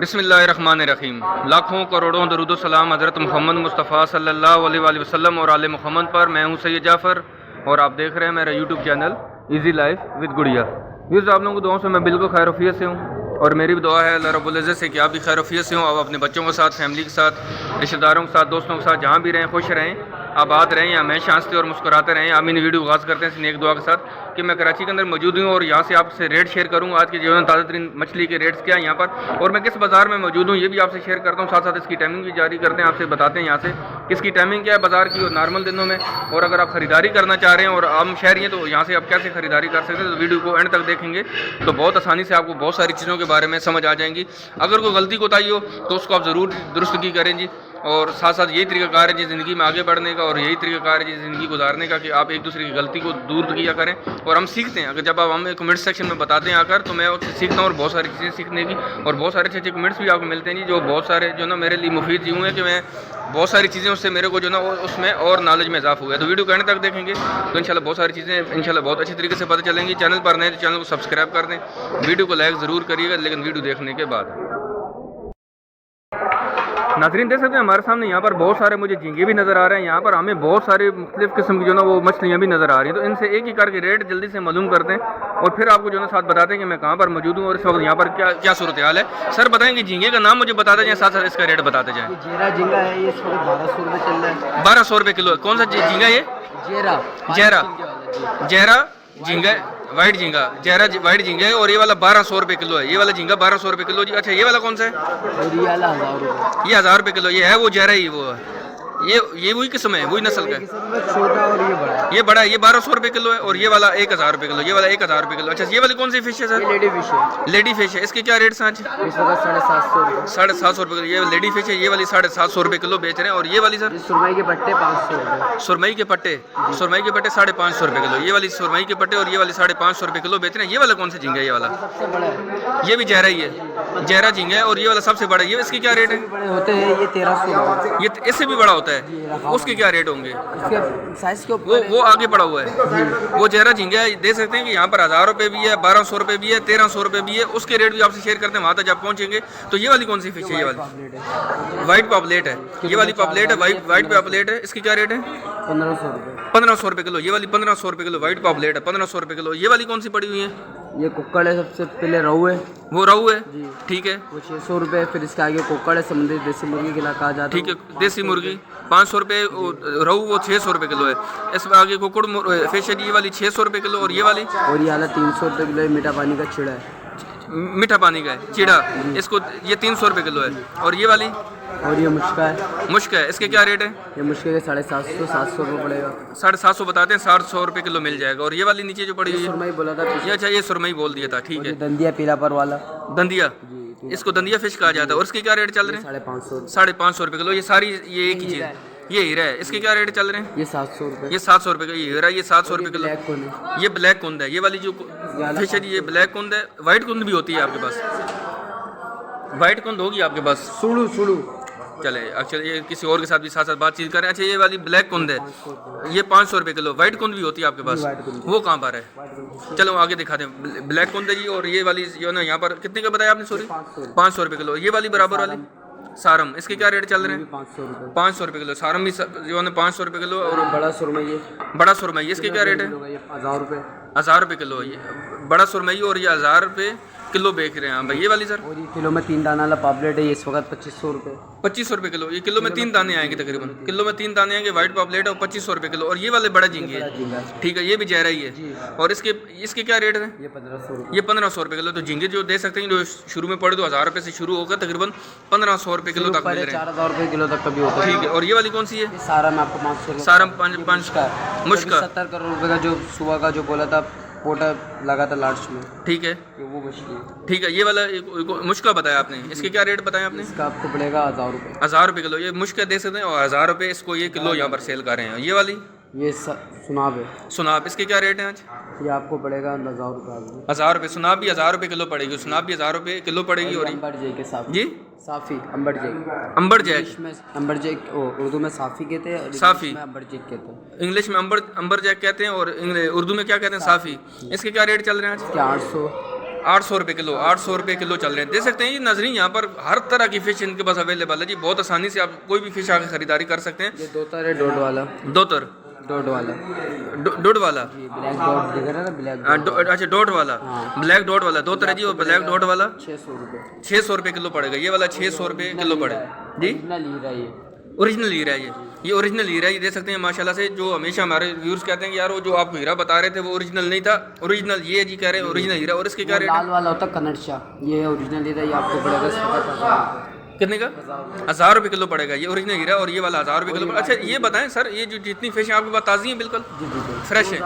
बिस्मिल्लाहिर्रहमानिर्रहीम। लाखों करोड़ों दरूद सलाम हज़रत मोहम्मद मुस्तफ़ा सल्लल्लाहु अलैहि वसल्लम और आले मोहम्मद पर। मैं हूं सैयद जाफ़र और आप देख रहे हैं मेरा YouTube channel easy life with गुड़िया। व्यूज़, आप लोगों की दुआओं से मैं बिल्कुल खैरियत से हूँ और मेरी भी दुआ है अल्लाह रब्बुल इज़्ज़त से कि आप भी खैरियत से हों। आप अपने बच्चों के साथ, फैमिली के साथ, रिश्तेदारों के साथ, दोस्तों के साथ जहाँ भी रहें खुश रहें, आबाद रहें, हमेशा हंसते और मुस्कुराते रहें। आमीन। वीडियो आगाज़ करते हैं नेक दुआ के साथ कि मैं कराची के अंदर मौजूद हूँ और यहाँ से आपसे रेट शेयर करूँगा आज के जीवन ताज़ा तरीन मछली के रेट्स क्या है यहाँ पर, और मैं किस बाज़ार में मौजूद हूँ ये भी आपसे शेयर करता हूँ। साथ साथ इसकी टाइमिंग भी जारी करते हैं, आपसे बताते हैं यहाँ से किसकी टाइमिंग क्या है बाज़ार की और नॉर्मल दिनों में। और अगर आप ख़रीदारी करना चाह रहे हैं और आम शहरी हैं तो यहाँ से आप कैसे ख़रीदारी कर सकते हैं, तो वीडियो को एंड तक देखेंगे तो बहुत आसानी से आपको बहुत सारी चीज़ों के बारे में समझ आ जाएंगी। अगर कोई गलती कोताही हो तो उसको आप ज़रूर दुरुस्त की करें जी। और साथ साथ यही तरीक़ाकार है जी ज़िंदगी में आगे बढ़ने का, और यही तरीक़ाकार है जी ज़िंदगी गुजारने का कि आप एक दूसरे की गलती को दूर किया करें। और हम सीखते हैं, अगर जब आप हमें कमेंट सेक्शन में बताते हैं आकर तो मैं उससे सीखता हूँ और बहुत सारी चीज़ें सीखने की, और बहुत सारे अच्छे कमेंट्स भी आपको मिलते हैं जी, जो बहुत सारे जो ना मेरे लिए मुफीद यूँ है कि मैं बहुत सारी चीज़ें उससे मेरे को जो ना उसमें और नॉलेज में इजाफा हुआ है। तो वीडियो कहने तक देखेंगे तो इंशाल्लाह बहुत सारी चीज़ें इंशाल्लाह बहुत अच्छी तरीके से पता चलेंगी। चैनल पर नए तो चैनल को सब्सक्राइब कर दें, वीडियो को लाइक ज़रूर करिएगा लेकिन वीडियो देखने के बाद। नाज़रीन, देख सकते हैं हमारे सामने यहाँ पर बहुत सारे मुझे झींगे भी नज़र आ रहे हैं। यहाँ पर हमें बहुत सारे मुख्तलिफ़ किस्म की जो ना वो मछलियाँ भी नज़र आ रही हैं, तो इनसे एक ही करके रेट जल्दी से मालूम करते हैं और फिर आपको जो ना साथ बताते हैं कि मैं कहाँ पर मौजूद हूँ और इस वक्त यहाँ पर क्या सूरत हाल है। सर बताएंगे झींगे का नाम मुझे बताते जाएँ, साथ साथ इसका रेट बताते जाएँ। जेरा झींगा है, ये इस वक्त 1200 रुपये चल रहा है। 1200 रुपये किलो। कौन सा झींगा ये? जहरा झींगा, वाइट झींगा, जहरा वाइट झींगा है और ये वाला 1200 रुपये किलो है। ये वाला झींगा 1200 रुपये किलो जी। अच्छा, ये वाला कौन सा है? और ये वाला 1000 रुपये। ये 1000 रुपये किलो। ये है वो जहरा ही वो है, ये वही किस्म है, वही नस्ल का है। छोटा और ये बड़ा। ये बड़ा है, ये 1200 रुपये किलो है और ये वाला 1000 रुपये किलो। ये वाला 1000 रुपये किलो। अच्छा, ये वाली कौन सी फिश है सर? लेडी फिश है। लेडी फिश है। इसके क्या रेट हैं आज? इस वक्त 750 रुपये। 750 रुपये किलो ये लेडी फिश है। ये वाली 750 रुपये किलो बेच रहे हैं। और ये वाली सर? सुरमई के पट्टे 500 रुपये। सुरमई के पट्टे 550 रुपये किलो। ये वाली सुरमई के पट्टे और ये वाली 550 रुपये किलो बेच रहे हैं। ये वाला कौन सा झींगा है? ये वाला सबसे बड़ा है। ये भी जहरा ही है, जहरा झींगा है और ये वाला सबसे बड़ा है। ये इसकी क्या रेट है? बड़े होते हैं ये 1300। ये इससे भी बड़ा होता है, उसके क्या रेट होंगे? इसके साइज के ऊपर वो आगे पड़ा हुआ है, वो जहरा झींगा है। देख सकते हैं कि यहाँ पर 1000 रुपये भी है, 1200 रुपये भी है, 1300 रुपये भी है। उसके रेट भी आपसे शेयर करते हैं वहाँ तक जब पहुँचेंगे। तो ये वाली कौन सी फिश है? ये वाली वाइट पॉपलेट है। ये वाली पॉपलेट है, वाइट पॉपलेट है। इसकी क्या रेट है? 1500 रुपये। 1500 रुपये किलो। ये वाली 1500 रुपये किलो वाइट पॉपलेट है, 1500 रुपये किलो। ये वाली कौन सी पड़ी हुई है? ये कुक्कड़ है, सबसे पहले रहू है। वो रहू है, जी ठीक है, वो 600 रुपये। फिर इसके आगे कुक्कड़ है, समुद्री देसी मुर्गी के कहा जाता है। ठीक है, देसी मुर्गी 500 रुपये, रहू वो 600 रुपये किलो है। इसमें आगे कुकुड़ फिश है, ये वाली 600 रुपये किलो। और ये वाली 300 रुपये किलो। मीठा पानी का छिड़ा है, मीठा पानी का है चिड़ा, इसको ये 300 रुपये किलो है। और ये वाली? और ये मुश्का है। मुश्क है, इसके क्या रेट है? ये मुश्किल 750 रुपये पड़ेगा। 750 बताते हैं, 700 रुपये किलो मिल जाएगा। और ये वाली नीचे जो पड़ी हुई है? सुरमई बोला था। ये अच्छा, ये सुरमई बोल दिया था, ठीक है। दंदिया पीला पर वाला दंदिया, इसको दंदिया फिश कहा जाता है। और इसके क्या रेट चल रहे हैं? 550। 550 रुपये किलो। ये सारी ये एक ही चीज़, ये हीरा है। इसके क्या रेट चल रहे हैं? ये 700 रुपये। ये 700 रुपये का ये हीरा, ये 700 रुपये किलो। ब्लैक कौन है? ये ब्लैक कुंद है। ये वाली जो फिश है ये ब्लैक कुंद है। वाइट कुंद भी होती है आपके पास? वाइट कुंद होगी आपके पास? सुड़ू। चले एक्चुअली ये किसी और के साथ भी साथ साथ बातचीत करें। अच्छा, ये वाली ब्लैक कुंद है, ये 500 रुपये किलो। वाइट कुंद भी होती है आपके पास? वो कहाँ पर है? चलो आगे दिखा दें। ब्लैक कुंद है जी। और ये वाली जो ना यहाँ पर कितने का बताया आपने? सॉरी, 500 रुपये किलो। ये वाली बराबर वाली सारम, इसके क्या रेट चल रहे हैं? 500 रुपये किलो। सारम भी जो है 500 रुपये किलो। और बड़ा सुरमई है, बड़ा सुरमई, इसके क्या रेट है? 1000 रुपये। 1000 रुपये किलो ये बड़ा सुरमई, और ये 1000 रुपये किलो बेच रहे हैं भाई। ये वाली सर? और ये किलो में 3 दाना वाला पॉपलेट है, ये इस वक्त 2500 रुपये। 2500 रुपये किलो। ये किलो में 3 दाने आएंगे तकरीबन, किलो में 3 दाने आएंगे वाइट पॉपलेट और 2500 रुपये किलो। और ये वाले बड़ा झींगे है, ठीक है, ये भी जहरा ही है। और इसके क्या रेट है? ये 1500 रुपये। ये 1500 रुपये किलो। तो झींगे जो दे सकते हैं जो शुरू में पड़े तो 1000 रुपये से शुरू होकर तकरीबन 1500 रुपये किलो तक मिल रहे हैं। 4000 रुपये किलो तक कभी होता है, ठीक है। और ये वाली कौन सी है? सारा में आपको 500 रुपये। सारम 5 का मुश्का 70 करोड़ रुपये का जो सुबह का जो बोला था पोटा लगा था लास्ट में, ठीक है, वो मछली है। ठीक है। ये वाला मुश्का बताया आपने, इसके क्या रेट बताया आपने? इसका आपको पड़ेगा 1000 रुपये। 1000 रुपये किलो। ये मुश्का दे सकते हैं और 1000 रुपये इसको ये किलो यहाँ पर सेल कर रहे हैं। ये वाली ये सुनाब है। सुनाब, इसके क्या रेट हैं आज? ये आपको पड़ेगा 1000 रुपये। 1000 रुपये। सुनाब भी 1000 रुपये किलो पड़ेगी, सुनाब भी 1000 रुपये किलो पड़ेगी। और अंबर जैक के साथ जी साफ़ी अंबर जैक, अंबर जैक, इंग्लिश में अंबर जैक, उर्दू में साफ़ी कहते हैं और साफ़ी इंग्लिश में अंबर जैक कहते हैं। इंग्लिश में अंबर जैक कहते हैं और उर्दू में क्या कहते हैं? साफ़ी। इसके क्या रेट चल रहे हैं आज? इसके 800 रुपये किलो, 800 रुपये किलो चल रहे हैं। देख सकते हैं ये नाज़रीन, यहाँ पर हर तरह की फ़िश इनके पास अवेलेबल है जी। बहुत आसानी से आप कोई भी फ़िश आके ख़रीदारी कर सकते हैं। ये दोतर है, डॉट वाला। दोतर, डॉट वाला, डॉट वाला, ब्लैक डॉट दिख रहा है ना, ब्लैक अच्छा डॉट वाला, ब्लैक डॉट वाला दोतर है जी। और ब्लैक डॉट वाला 600 रुपये। 600 रुपये किलो पड़ेगा। ये वाला 600 रुपये किलो पड़ेगा जी। ओरिजिनल हीरा ये। ओरिजिनल हीरा है ये ओरिजिनल हीरा है। ये देख सकते हैं माशाल्लाह से। जो हमेशा हमारे व्यूअर्स कहते हैं कि यार वो जो आपको हीरा बता रहे थे वो ओरिजिनल नहीं था, ओरिजिनल ये जी कह रहे हैं ओरिजिनल हीरा। और इसके क्या रेट लाल वाला होता है कनरशा, ये ओरिजिनल हीरा। ये आपको पड़ेगा 1000 कितने का? 1000 रुपये किलो पड़ेगा ये ओरिजिनल हीरा। और ये वाला 1000 रुपये किलो। अच्छा ये बताएं सर, ये जो जितनी फिश है आपके पास ताज़ी है? बिल्कुल फ्रेश है।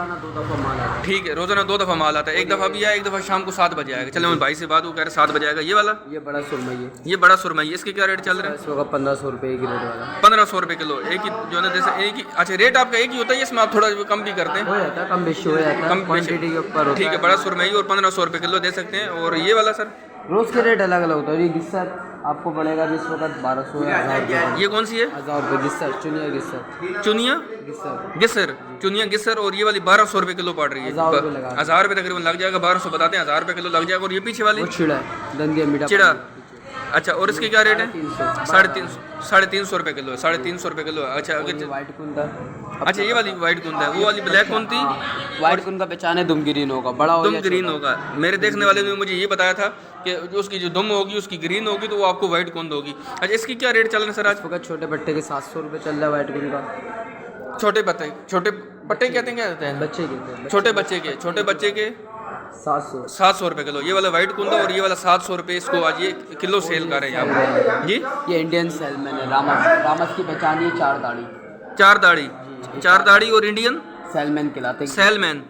ठीक है, रोज़ाना 2 दफ़ा माल आता है। एक दफ़ा भी आया, एक दफ़ा शाम को 7 बजे आएगा। चलो मैं भाई से बात वो कह रहे 7 बजे आएगा। ये वाला, ये बड़ा सुरमई है। ये बड़ा सुरमई, इसके क्या रेट चल रहे हैं? इस वक्त 1500 रुपये एक रेट वाला। 1500 रुपये किलो एक ही जो है ना, जैसे एक ही। अच्छा रेट आपका एक ही होता है, इसमें आप थोड़ा कम भी करते हैं? हो जाता है, कम बेशी हो जाता है, कम क्वांटिटी के ऊपर होता ठीक है। बड़ा सुरमई और 1500 रुपये किलो दे सकते हैं। और ये वाला सर रोज़ के रेट अलग अलग होता है। ये गिस्सर आपको पड़ेगा इस वक्त 1200 या 1000 ये कौन सी है? 1000 रुपये गिस्सर, चुनिया गिस्सर। चुनिया गिस्सर, गिसर, चुनिया गिसर। और ये वाली 1200 रुपये किलो पड़ रही है। 1000 रुपये लगा, 1000 रुपये तकरीबन लग जाएगा। 1200 बताते हैं, 1000 रुपये किलो लग जाएगा। और ये पीछे वाली वो चिड़ा है, दंदिया मीठा चिड़ा। अच्छा और इसके क्या रेट है? 350 350 रुपये किलो है। 350 रुपये किलो है। अच्छा वाइट कुंदा। अच्छा ये वाली वाइट कुंद है, वो वाली ब्लैक कौन थी? वाइट कुंद का पहचान है, दुम ग्रीन होगा, बड़ा हो दुम ग्रीन होगा। मेरे देखने वाले ने मुझे ये बताया था कि जो उसकी जो दुम होगी उसकी ग्रीन होगी तो वो आपको वाइट कुंद होगी। अच्छा इसकी क्या रेट चल रहा है सर आज? वक्त छोटे पट्टे के 700 रुपये चल रहा है वाइट कुंद का। छोटे पत्ते, छोटे पट्टे कहते हैं, क्या कहते हैं? बच्चे के छोटे बच्चे के, छोटे बच्चे के 700 रुपये किलो। ये वाला वाइट कुंदा और ये वाला 700 रुपये इसको आज ये किलो सेल कर रहे हैं यहाँ पर जी। ये इंडियन सैल्मन है, रामस। रामस की पहचान ये 4 दाढ़ी। 4 दाढ़ी, 4 दाढ़ी और इंडियन सैल्मन कहलाते हैं। सैलमैन,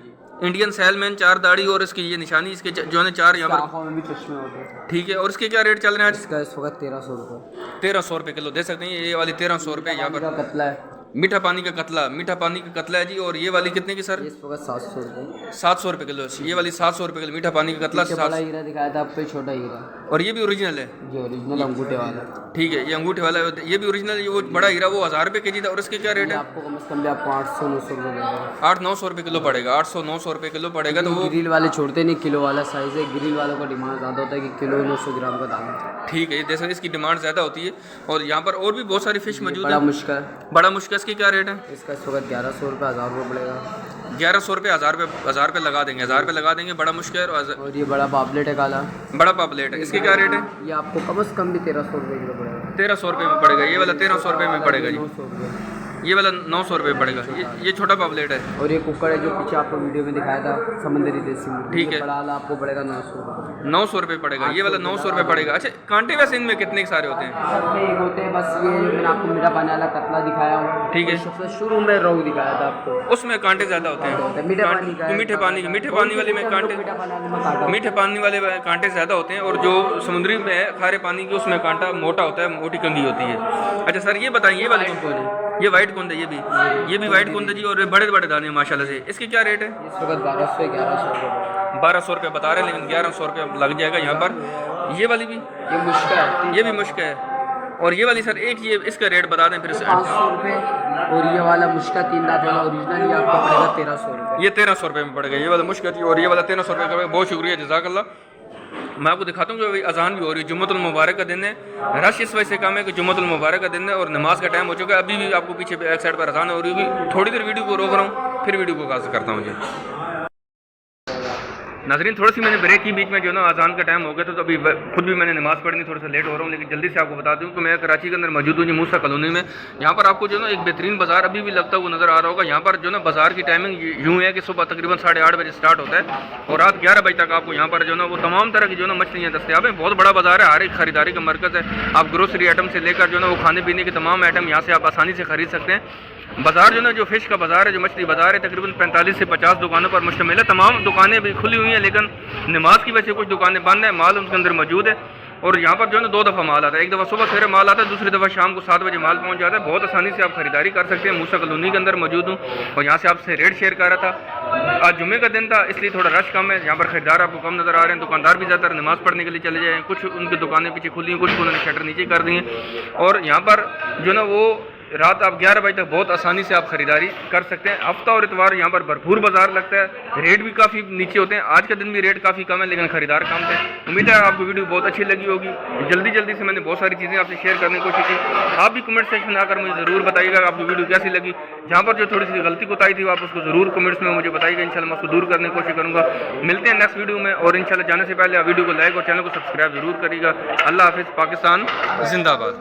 इंडियन सैलमैन 4 दाढ़ी। और इसकी ये निशानी इसके जो है 4 यहाँ पर आँखों में भी चश्मे होते हैं। ठीक है। और इसके क्या रेट चल रहे हैं आज? इसका इस वक्त 1300 रुपये। 1300 रुपये किलो दे सकते हैं। ये वाली 1300 रुपये यहाँ पर। कतला है, मीठा पानी का कतला, मीठा पानी का कतला है जी। और ये वाली कितने की सर? इस वक्त 700 रुपये। 700 रुपये किलो। ये वाली 700 रुपये किलो मीठा पानी का कतला। बड़ा हीरा दिखाया था आपको, छोटा हीरा। और ये भी ओरिजिनल है? जो ओरिजिनल अंगूठे वाला। ठीक है, ये अंगूठे वाला है, ये भी ओरिजिनल। ये वो बड़ा हीरा वो 1000 रुपये केजी था। और इसके क्या रेट है? आपको कम से कम भी आपको 800-900 रुपये पड़ेगा। 800-900 रुपये किलो पड़ेगा। 800-900 रुपये किलो पड़ेगा। तो वो ग्रिल वाले छोड़ते नहीं, किलो वाला साइज़ है। ग्रिल वालों का डिमांड ज़्यादा होता है कि किलो 900 ग्राम का दाम है। ठीक है, जैसे इसकी डिमांड ज़्यादा होती है। और यहाँ पर और भी बहुत सारी फिश मौजूद बड़ा है। मुश्किल, बड़ा मुश्किल इसकी क्या रेट है? इसका इस वक्त 1100 रुपये, 1000 रुपये पड़ेगा। 1100 रुपये, 1000 रुपये लगा देंगे। 1000 रुपये लगा देंगे। बड़ा मुश्किल। और ये बड़ा पापलेट है काला, बड़ा पापलेट है, इसके क्या रेट है? ये आपको कम से कम भी 1300 रुपये किलो पड़ेगा। 1300 रुपये में पड़ेगा। ये वाला 1300 रुपये में पड़ेगा जी। 900 रुपये। ये वाला 900 रुपये पड़ेगा। ये छोटा पापलेट है। और ये कुकर है जो पीछे आपको वीडियो में दिखाया था, समंदरी देसी मुर्गी। ठीक है। बड़ा वाला आपको पड़ेगा 900 रुपये। 900 रुपये पड़ेगा। ये वाला 900 रुपये पड़ेगा। अच्छा कांटे वैसे इनमें कितने सारे होते हैं? सब में एक होते हैं बस। ये जो मैंने आपको मीठा पानी वाला कतला दिखाया हूँ, ठीक है। सबसे शुरू में रोहू दिखाया था आपको, उसमें कांटे ज़्यादा होते हैं। मीठे पानी का। मीठे पानी वाले में कांटे, मीठा पानी वाले में कांटा। मीठे पानी वाले कांटे ज़्यादा होते हैं। और जो समुद्री में है खारे पानी की उसमें कांटा मोटा होता है, मोटी कंघी होती है। अच्छा सर ये बताइए, ये वाले कौन है? ये वाइट कुंद है, ये भी वाइट कुंद है जी। और बड़े बड़े दाने माशाल्लाह से। इसके क्या रेट है? इस वक्त 1200-1100 रुपये। 1200 रुपये बता रहे हैं, लेकिन 1100 रुपये लग जाएगा यहाँ पर। ये वाली भी, ये मुश्किल है, ये भी मुश्किल है। और ये वाली सर एक ये इसका रेट बता दें फिर से। 500 रुपये। और ये वाला मुश्किल 3 दांत वाला ओरिजिनल, ये आपको पड़ेगा 1300 रुपये। ये 1300 रुपये में पड़ेगा। ये वाला मुश्किल और ये वाला 1300 रुपये का। बहुत शुक्रिया, जज़ाकल्लाह। मैं आपको दिखाता हूँ कि अजान भी हो रही है। जुम्मतुल मुबारक का दिन है। रश इस वजह से कम है कि जुम्मतुल मुबारक का दिन है और नमाज का टाइम हो चुका है। अभी भी आपको पीछे एक साइड पर अजान हो रही होगी। थोड़ी देर वीडियो को रोक रहा हूँ, फिर वीडियो को आगाज़ करता हूँ जी। नाज़रीन थोड़ी सी मैंने ब्रेक की बीच में, जो ना अजान का टाइम हो गया तो अभी खुद भी मैंने नमाज़ पढ़नी, थोड़ा सा लेट हो रहा हूँ। लेकिन जल्दी से आपको बता दूँ कि मैं कराची के अंदर मौजूद हूँ जी, मूसा कॉलोनी में। यहाँ पर आपको जो ना एक बेहतरीन बाज़ार अभी भी लगता हुआ नज़र आ रहा होगा। यहाँ पर जो ना बाज़ार की टाइमिंग यूँ है कि सुबह तकरीबन 8:30 बजे स्टार्ट होता है और रात 11 बजे तक आपको यहाँ पर जो ना वो तमाम तरह की जो ना मछलियाँ दस्तियाब हैं। बहुत बड़ा बाज़ार है, हर एक खरीदारी का मरकज़ है। आप ग्रोसरी आइटम से लेकर जो ना वो खाने पीने के तमाम आइटम यहाँ से आप आसानी से खरीद सकते हैं। बाज़ार जो ना जो फ़िश का बाज़ार है, जो मछली बाज़ार है, तकरीबन 45 से 50 दुकानों पर मुश्तमिल है। तमाम दुकानें भी खुली हुई हैं, लेकिन नमाज की वजह से कुछ दुकानें बंद हैं। माल उनके अंदर मौजूद है। और यहाँ पर जो है ना 2 दफ़ा माल आता है। एक दफ़ा सुबह सवेरे माल आता है, दूसरी दफ़ा शाम को 7 बजे माल पहुँच जाता है। बहुत आसानी से आप खरीदारी कर सकते हैं। मूसा कॉलोनी के अंदर मौजूद हूँ और यहाँ से आपसे रेट शेयर कर रहा था। आज जुम्मे का दिन था, इसलिए थोड़ा रश कम है। यहाँ पर खरीदार आपको कम नज़र आ रहे हैं। दुकानदार भी ज़्यादातर नमाज़ पढ़ने के लिए चले जाए। कुछ उनकी दुकानें पीछे खुली हैं, कुछ उन्होंने शटर नीचे कर दी हैं। और यहाँ पर जो ना वो रात आप 11 बजे तक बहुत आसानी से आप खरीदारी कर सकते हैं। हफ्ता और इतवार यहाँ पर भरपूर बाजार लगता है, रेट भी काफ़ी नीचे होते हैं। आज के दिन भी रेट काफ़ी कम है लेकिन खरीदार कम थे। उम्मीद है आपको वीडियो बहुत अच्छी लगी होगी। जल्दी से मैंने बहुत सारी चीज़ें आपसे शेयर करने की कोशिश की। आप भी कमेंट सेक्शन में आकर मुझे ज़रूर बताइएगा आपको वीडियो कैसी लगी। जहाँ पर जो थोड़ी सी गलती कोताही थी आप उसको ज़रूर कमेंट्स में मुझे बताइएगा। इंशाल्लाह मैं उसको दूर करने की कोशिश करूँगा। मिलते हैं नेक्स्ट वीडियो में, और इंशाल्लाह जाने से पहले आप वीडियो को लाइक और चैनल को सब्सक्राइब जरूर करिएगा। अल्लाह हाफिज़। पाकिस्तान जिंदाबाद।